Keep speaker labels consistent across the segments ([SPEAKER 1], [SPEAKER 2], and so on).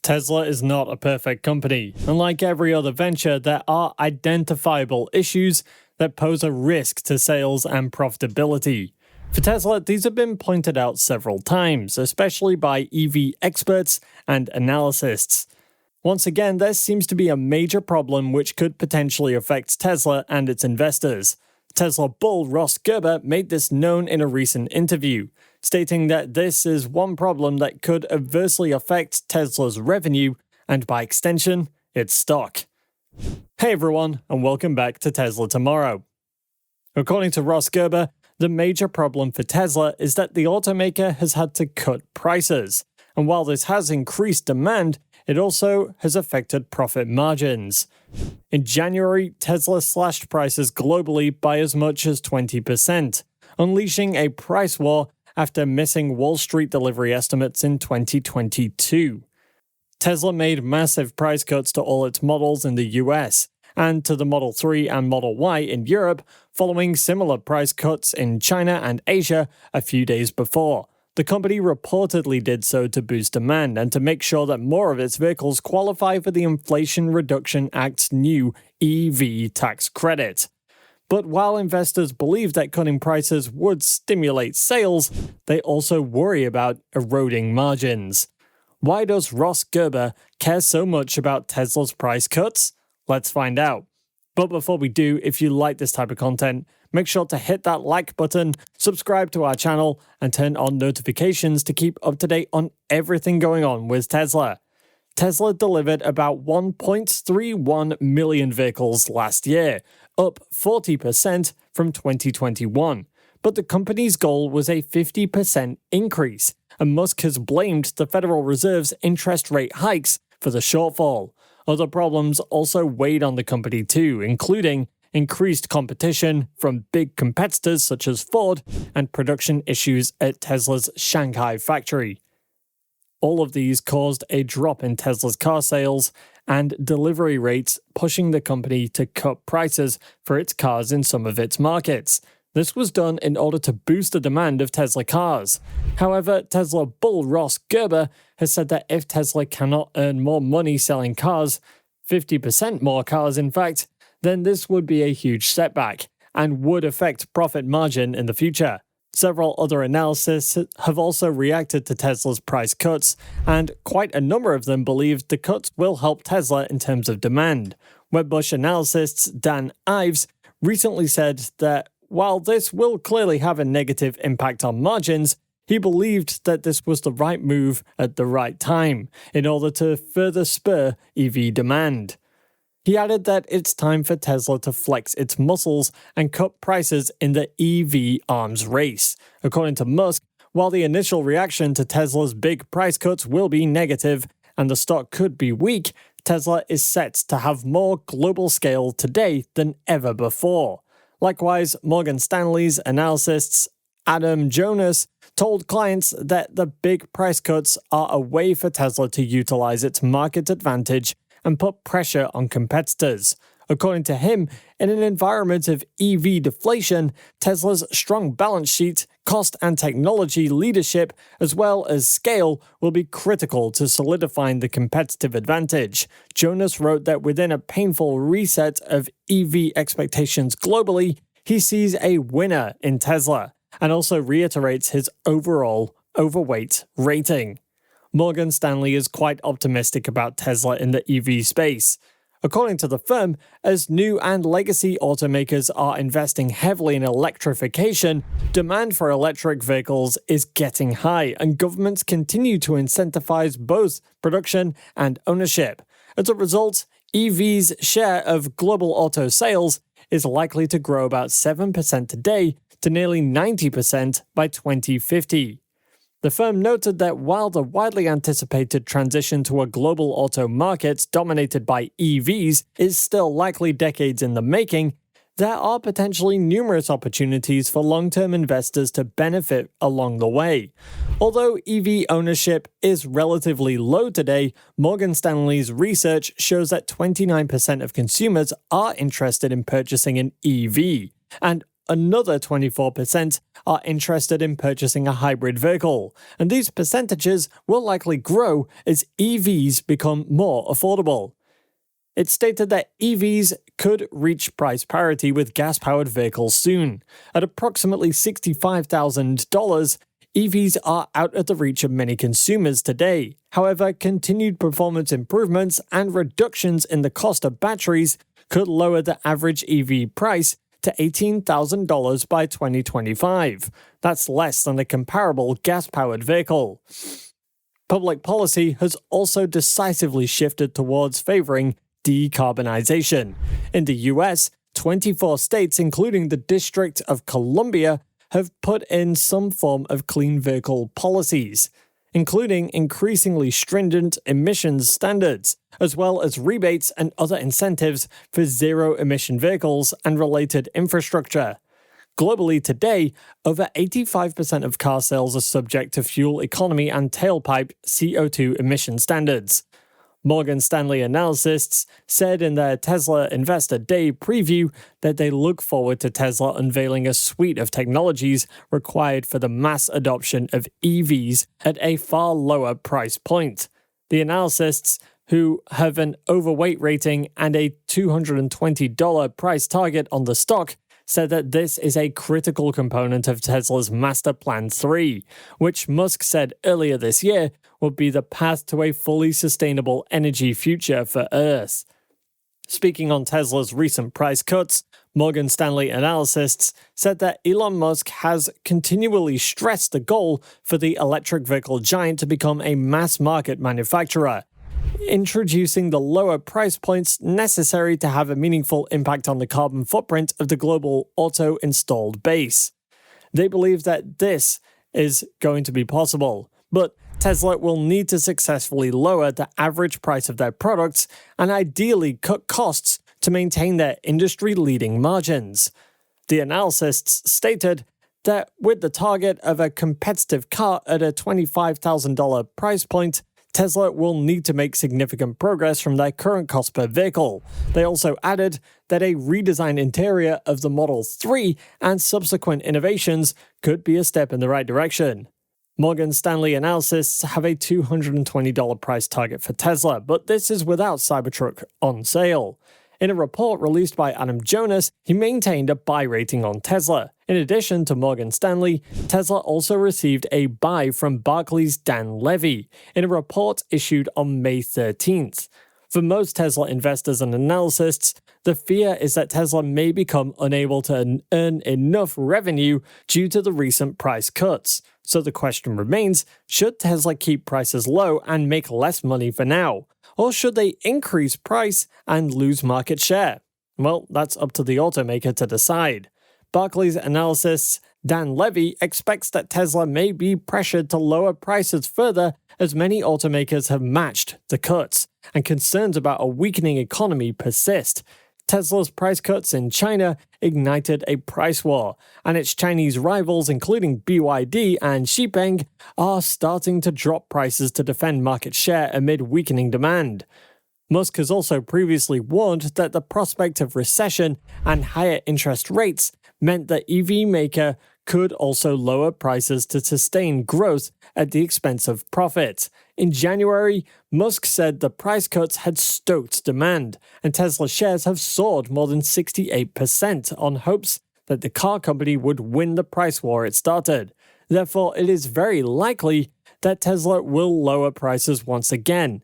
[SPEAKER 1] Tesla is not a perfect company. Unlike every other venture, there are identifiable issues that pose a risk to sales and profitability. For Tesla, these have been pointed out several times, especially by EV experts and analysts. Once again, there seems to be a major problem which could potentially affect Tesla and its investors. Tesla bull Ross Gerber made this known in a recent interview, stating that this is one problem that could adversely affect Tesla's revenue and, by extension, its stock. Hey everyone, and welcome back to Tesla Tomorrow. According to Ross Gerber, the major problem for Tesla is that the automaker has had to cut prices, and while this has increased demand, it also has affected profit margins. In January, Tesla slashed prices globally by as much as 20%, unleashing a price war after missing Wall Street delivery estimates in 2022. Tesla made massive price cuts to all its models in the US, and to the Model 3 and Model Y in Europe, following similar price cuts in China and Asia a few days before. The company reportedly did so to boost demand and to make sure that more of its vehicles qualify for the Inflation Reduction Act's new EV tax credit. But while investors believe that cutting prices would stimulate sales, they also worry about eroding margins. Why does Ross Gerber care so much about Tesla's price cuts? Let's find out. But before we do, if you like this type of content, make sure to hit that like button, subscribe to our channel, and turn on notifications to keep up to date on everything going on with Tesla. Tesla delivered about 1.31 million vehicles last year, up 40% from 2021. But the company's goal was a 50% increase, and Musk has blamed the Federal Reserve's interest rate hikes for the shortfall. Other problems also weighed on the company too, including increased competition from big competitors such as Ford and production issues at Tesla's Shanghai factory. All of these caused a drop in Tesla's car sales and delivery rates, pushing the company to cut prices for its cars in some of its markets. This was done in order to boost the demand of Tesla cars. However, Tesla bull Ross Gerber has said that if Tesla cannot earn more money selling cars, 50% more cars in fact, then this would be a huge setback and would affect profit margin in the future. Several other analysts have also reacted to Tesla's price cuts, and quite a number of them believe the cuts will help Tesla in terms of demand. Wedbush analyst Dan Ives recently said that while this will clearly have a negative impact on margins, he believed that this was the right move at the right time in order to further spur EV demand. He added that it's time for Tesla to flex its muscles and cut prices in the EV arms race. According to Musk, while the initial reaction to Tesla's big price cuts will be negative and the stock could be weak, Tesla is set to have more global scale today than ever before. Likewise, Morgan Stanley's analysts Adam Jonas told clients that the big price cuts are a way for Tesla to utilize its market advantage and put pressure on competitors. According to him, in an environment of EV deflation, Tesla's strong balance sheet, cost and technology leadership, as well as scale, will be critical to solidifying the competitive advantage. Jonas wrote that within a painful reset of EV expectations globally, he sees a winner in Tesla, and also reiterates his overall overweight rating. Morgan Stanley is quite optimistic about Tesla in the EV space. According to the firm, as new and legacy automakers are investing heavily in electrification, demand for electric vehicles is getting high, and governments continue to incentivize both production and ownership. As a result, EV's share of global auto sales is likely to grow about 7% today to nearly 90% by 2050. The firm noted that while the widely anticipated transition to a global auto market dominated by EVs is still likely decades in the making, there are potentially numerous opportunities for long-term investors to benefit along the way. Although EV ownership is relatively low today, Morgan Stanley's research shows that 29% of consumers are interested in purchasing an EV, and another 24% are interested in purchasing a hybrid vehicle, and these percentages will likely grow as EVs become more affordable. It stated that EVs could reach price parity with gas-powered vehicles soon. At approximately $65,000, EVs are out of the reach of many consumers today. However, continued performance improvements and reductions in the cost of batteries could lower the average EV price to $18,000 by 2025. That's less than a comparable gas-powered vehicle. Public policy has also decisively shifted towards favoring decarbonization. In the US, 24 states, including the District of Columbia, have put in some form of clean vehicle policies, including increasingly stringent emissions standards, as well as rebates and other incentives for zero-emission vehicles and related infrastructure. Globally today, over 85% of car sales are subject to fuel economy and tailpipe CO2 emission standards. Morgan Stanley analysts said in their Tesla Investor Day preview that they look forward to Tesla unveiling a suite of technologies required for the mass adoption of EVs at a far lower price point. The analysts, who have an overweight rating and a $220 price target on the stock, said that this is a critical component of Tesla's Master Plan 3, which Musk said earlier this year would be the path to a fully sustainable energy future for Earth. Speaking on Tesla's recent price cuts, Morgan Stanley analysts said that Elon Musk has continually stressed the goal for the electric vehicle giant to become a mass-market manufacturer, introducing the lower price points necessary to have a meaningful impact on the carbon footprint of the global auto installed base. They believe that this is going to be possible, but Tesla will need to successfully lower the average price of their products and ideally cut costs to maintain their industry-leading margins. The analysts stated that with the target of a competitive car at a $25,000 price point, Tesla will need to make significant progress from their current cost per vehicle. They also added that a redesigned interior of the Model 3 and subsequent innovations could be a step in the right direction. Morgan Stanley analysts have a $220 price target for Tesla, but this is without Cybertruck on sale. In a report released by Adam Jonas, he maintained a buy rating on Tesla. In addition to Morgan Stanley, Tesla also received a buy from Barclays' Dan Levy in a report issued on May 13th. For most Tesla investors and analysts, the fear is that Tesla may become unable to earn enough revenue due to the recent price cuts. So the question remains, should Tesla keep prices low and make less money for now? Or should they increase price and lose market share? Well, that's up to the automaker to decide. Barclays analyst Dan Levy expects that Tesla may be pressured to lower prices further as many automakers have matched the cuts, and concerns about a weakening economy persist. Tesla's price cuts in China ignited a price war, and its Chinese rivals, including BYD and Xpeng, are starting to drop prices to defend market share amid weakening demand. Musk has also previously warned that the prospect of recession and higher interest rates meant the EV maker could also lower prices to sustain growth at the expense of profit. In January, Musk said the price cuts had stoked demand, and Tesla shares have soared more than 68% on hopes that the car company would win the price war it started. Therefore, it is very likely that Tesla will lower prices once again.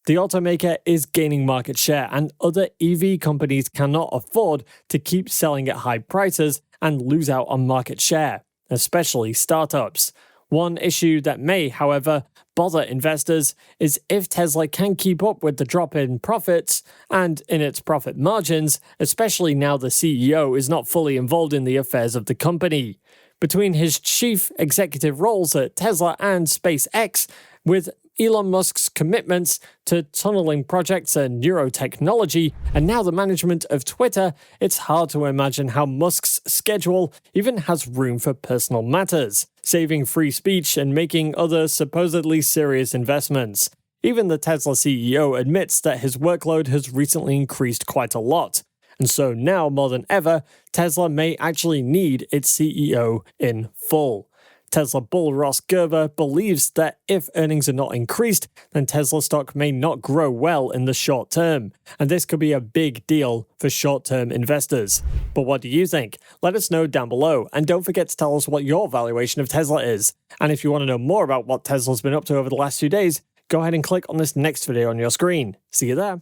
[SPEAKER 1] The automaker is gaining market share, and other EV companies cannot afford to keep selling at high prices and lose out on market share, especially startups. One issue that may, however, bother investors is if Tesla can keep up with the drop in profits and in its profit margins, especially now the CEO is not fully involved in the affairs of the company. Between his chief executive roles at Tesla and SpaceX, with Elon Musk's commitments to tunneling projects and neurotechnology, and now the management of Twitter, it's hard to imagine how Musk's schedule even has room for personal matters, saving free speech and making other supposedly serious investments. Even the Tesla CEO admits that his workload has recently increased quite a lot, And so now, more than ever, Tesla may actually need its CEO in full. Tesla bull Ross Gerber believes that if earnings are not increased, then Tesla stock may not grow well in the short term, and this could be a big deal for short-term investors. But what do you think? Let us know down below, and don't forget to tell us what your valuation of Tesla is. And if you want to know more about what Tesla's been up to over the last few days, go ahead and click on this next video on your screen. See you there.